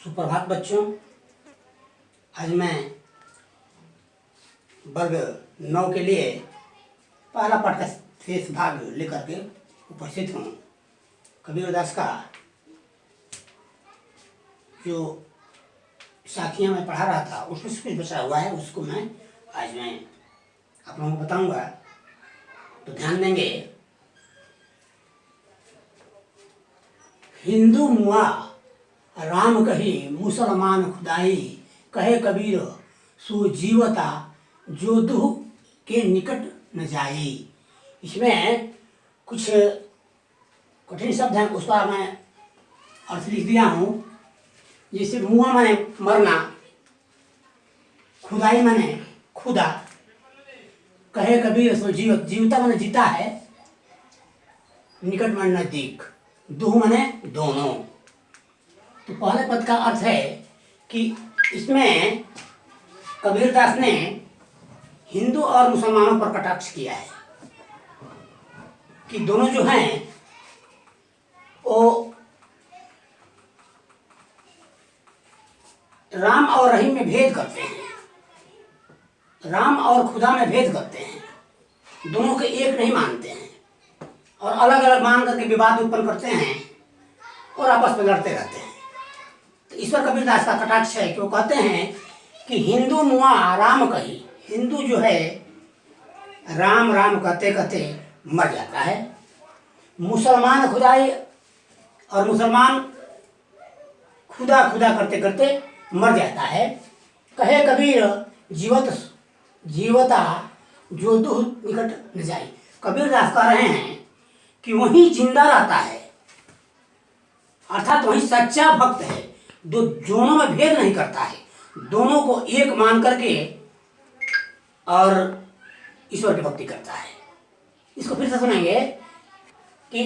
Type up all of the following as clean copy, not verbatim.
सुप्रभात बच्चों। आज मैं वर्ग 9 के लिए पहला पाठ का शेष भाग लेकर के उपस्थित हूँ। कबीरदास का जो साखियाँ मैं पढ़ा रहा था उसमें से कुछ बचा हुआ है, उसको मैं आज आप लोगों को बताऊंगा, तो ध्यान देंगे। हिंदू मुआ राम कही मुसलमान खुदाई, कहे कबीर सो जीवता जो दुह के निकट न जाई। इसमें कुछ कठिन शब्द हैं, उसका मैं अर्थ लिख दिया हूँ। जैसे मुआ माने मरना, खुदाई माने खुदा, कहे कबीर सो जीवत, जीवता माने जीता है, निकट माने नजदीक, दुह माने दोनों। तो पहले पद का अर्थ है कि इसमें कबीरदास ने हिंदू और मुसलमानों पर कटाक्ष किया है कि दोनों जो हैं वो राम और रहीम में भेद करते हैं, राम और खुदा में भेद करते हैं, दोनों के एक नहीं मानते हैं और अलग अलग मान करके विवाद उत्पन्न करते हैं और आपस में लड़ते रहते हैं। तो इस पर कबीरदास का कटाक्ष है कि वो कहते हैं कि हिंदू मुआ राम कही, हिंदू जो है राम राम कहते कहते मर जाता है, मुसलमान खुदाई और मुसलमान खुदा खुदा करते करते मर जाता है। कहे कबीर जीवता जो दुह निकट न जाए। कबीरदास कह रहे हैं कि वही जिंदा रहता है, अर्थात वही सच्चा भक्त है, दोनों में भेद नहीं करता है, दोनों को एक मान करके और ईश्वर की भक्ति करता है। इसको फिर से सुनेंगे कि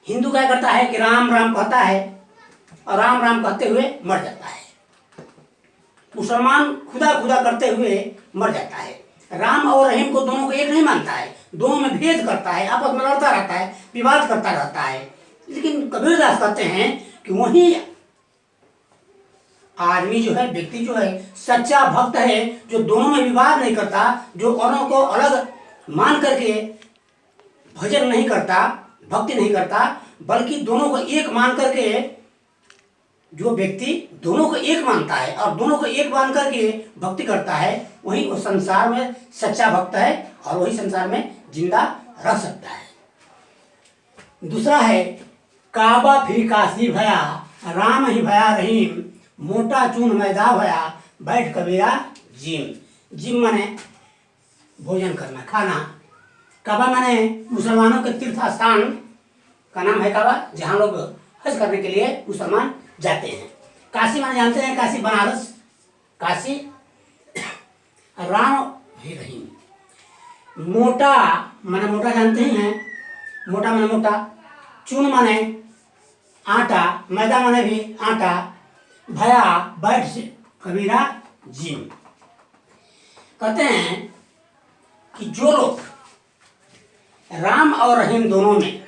हिंदू क्या करता है कि राम राम कहता है और राम राम कहते हुए मर जाता है, मुसलमान खुदा खुदा करते हुए मर जाता है, राम और रहीम को दोनों को एक नहीं मानता है, दोनों में भेद करता है, आपस में लड़ता रहता है, विवाद करता रहता है। लेकिन कबीरदास कहते हैं कि वही आदमी जो है, व्यक्ति जो है सच्चा भक्त है, जो दोनों में विवाद नहीं करता, जो औरों को अलग मान करके भजन नहीं करता, भक्ति नहीं करता, बल्कि दोनों को एक मान करके, जो व्यक्ति दोनों को एक मानता है और दोनों को एक मान करके भक्ति करता है, वही वो संसार में सच्चा भक्त है और वही संसार में जिंदा रह सकता है। दूसरा है काबा फिर काशी भया, राम ही भया रहीम, मोटा चून मैदा भया, बैठ कबीरा जिम। जिम माने भोजन करना, खाना। काबा माने मुसलमानों के तीर्थ स्थान का नाम है काबा, जहाँ लोग हज करने के लिए मुसलमान जाते हैं। काशी माने जानते हैं, काशी बनारस, काशी। राम ही रहीम। मोटा माने मोटा जानते ही हैं, मोटा माने मोटा, चून माने आटा, मैदा माने भी आटा, भया बैठ से कबीरा जिम। कहते हैं कि जो लोग राम और रहीम दोनों में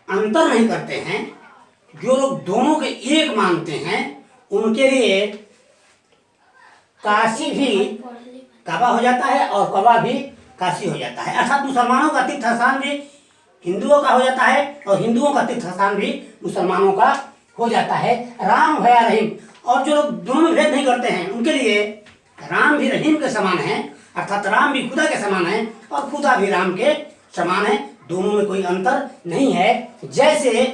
अंतर नहीं करते हैं, जो लोग दोनों के एक मानते हैं, उनके लिए काशी भी काबा हो जाता है और कबा भी काशी हो जाता है। अर्थात मुसलमानों का तीर्थ स्थान भी हिंदुओं का हो जाता है और हिंदुओं का तीर्थ स्थान भी मुसलमानों का हो जाता है। राम भया रहीम। और जो लोग दोनों में भेद नहीं करते हैं, उनके लिए राम भी रहीम के समान है, अर्थात राम भी खुदा के समान है और खुदा भी राम के समान है, दोनों में कोई अंतर नहीं है। जैसे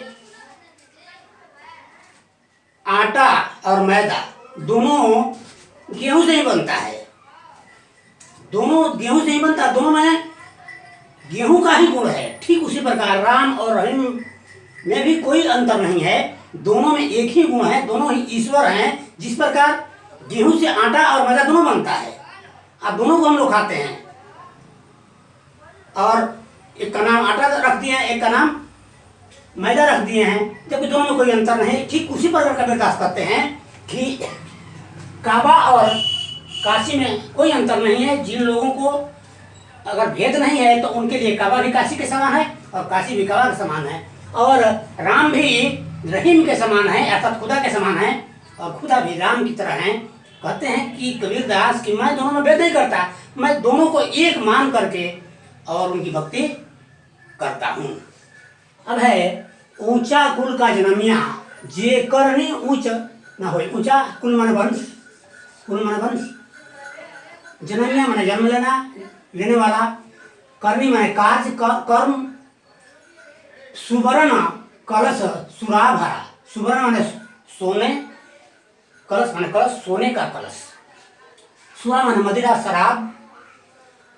आटा और मैदा दोनों गेहूं से ही बनता है, दोनों गेहूं से ही बनता, दोनों में गेहूं का ही गुण है, ठीक उसी प्रकार राम और रहीम में भी कोई अंतर नहीं है, दोनों में एक ही गुण है, दोनों ही ईश्वर हैं। जिस प्रकार गेहूं से आटा और मैदा दोनों बनता है, अब दोनों को हम लोग खाते हैं और एक का नाम आटा रख दिए हैं, एक का नाम मैदा रख दिए हैं, जबकि दोनों में कोई अंतर नहीं। ठीक उसी प्रकार कबीरदास कहते हैं कि काबा और काशी में कोई अंतर नहीं है। जिन लोगों को अगर भेद नहीं है तो उनके लिए काबा भी काशी के समान है और काशी भी काबा के समान है, और राम भी रहीम के समान है, अर्थात खुदा के समान है, और खुदा भी राम की तरह हैं। कहते हैं कि कबीरदास कि मैं दोनों में भेद नहीं करता, मैं दोनों को एक मान करके और उनकी भक्ति करता हूँ। अब है ऊंचा कुल का जन्मिया जे करनी ऊंच ना हो। ऊंचा कुल माने वंश, कुल माने वंश, जन्मिया माने जन्म लेना, लेने वाला, करनी माने कार्य कर्म, सुवर्ण कलश सुरा भरा, सुवर्ण माने सोने, कलश माने कलश, सोने का कलश, सुरा माने मदिरा शराब,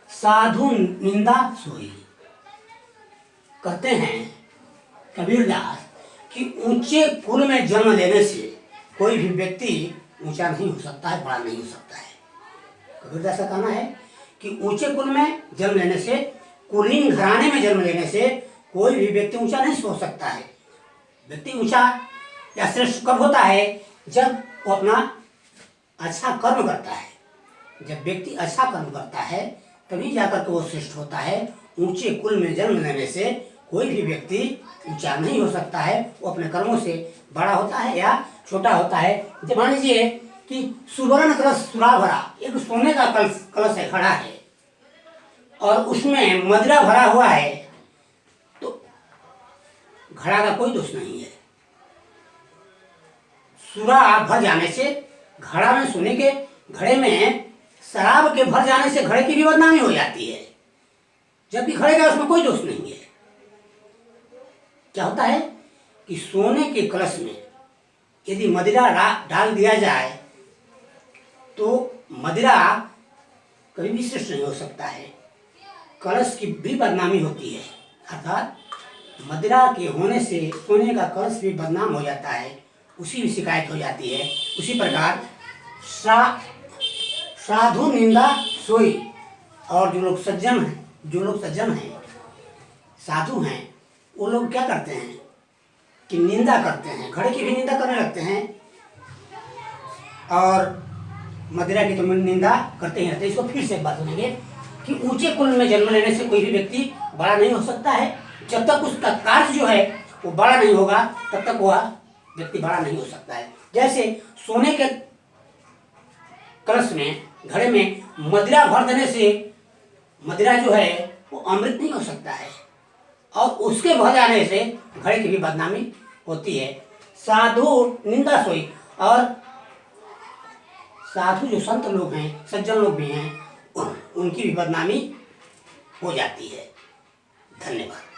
साधु निंदा सोई। कहते हैं कबीरदास कि ऊंचे कुल में जन्म लेने से कोई भी व्यक्ति ऊंचा नहीं हो सकता है, बड़ा नहीं हो सकता है। कबीरदास का कहना है कि ऊंचे कुल में जन्म लेने से, कुलीन घराने में जन्म लेने से कोई भी व्यक्ति ऊंचा नहीं हो सकता है। व्यक्ति ऊंचा या श्रेष्ठ कब होता है? जब वो अपना अच्छा कर्म करता है। जब व्यक्ति अच्छा कर्म करता है तभी जाकर के वो श्रेष्ठ होता है। ऊंचे कुल में जन्म लेने से कोई भी व्यक्ति ऊंचा नहीं हो सकता है, वो अपने कर्मों से बड़ा होता है या छोटा होता है। जब मान लीजिए कि सुवर्ण कलश सुरा भरा, एक सोने का कलश है, खड़ा है और उसमें मदिरा भरा हुआ है, तो घड़ा का कोई दोष नहीं है। सुरा भर जाने से, घड़ा में सोने के घड़े में शराब के भर जाने से घड़े की भी बदनामी हो जाती है, जबकि घड़े का उसमें कोई दोष नहीं है। क्या होता है कि सोने के कलश में यदि मदिरा डाल दिया जाए तो मदिरा कभी भी श्रेष्ठ नहीं हो सकता है, कलश की भी बदनामी होती है। अर्थात मदिरा के होने से सोने का कलश भी बदनाम हो जाता है, उसी भी शिकायत हो जाती है। उसी प्रकार साधु निंदा सोई। और जो लोग सज्जन हैं, साधु हैं, वो लोग क्या करते हैं कि निंदा करते हैं, घड़े की भी निंदा करने लगते हैं और मदिरा की तो निंदा करते ही रहते हैं। इसको फिर से एक बात सुनेंगे कि ऊंचे कुल में जन्म लेने से कोई भी व्यक्ति बड़ा नहीं हो सकता है। जब तक उसका कार्य जो है वो बड़ा नहीं होगा तब तक वह व्यक्ति बड़ा नहीं हो सकता है। जैसे सोने के कलश में, घड़े में मदिरा भर देने से मदिरा जो है वो अमृत नहीं हो सकता है, और उसके भर जाने से घड़े की भी बदनामी होती है। साधु निंदा सोई। और साधु जो संत लोग हैं, सज्जन लोग भी हैं, उनकी भी बदनामी हो जाती है। धन्यवाद।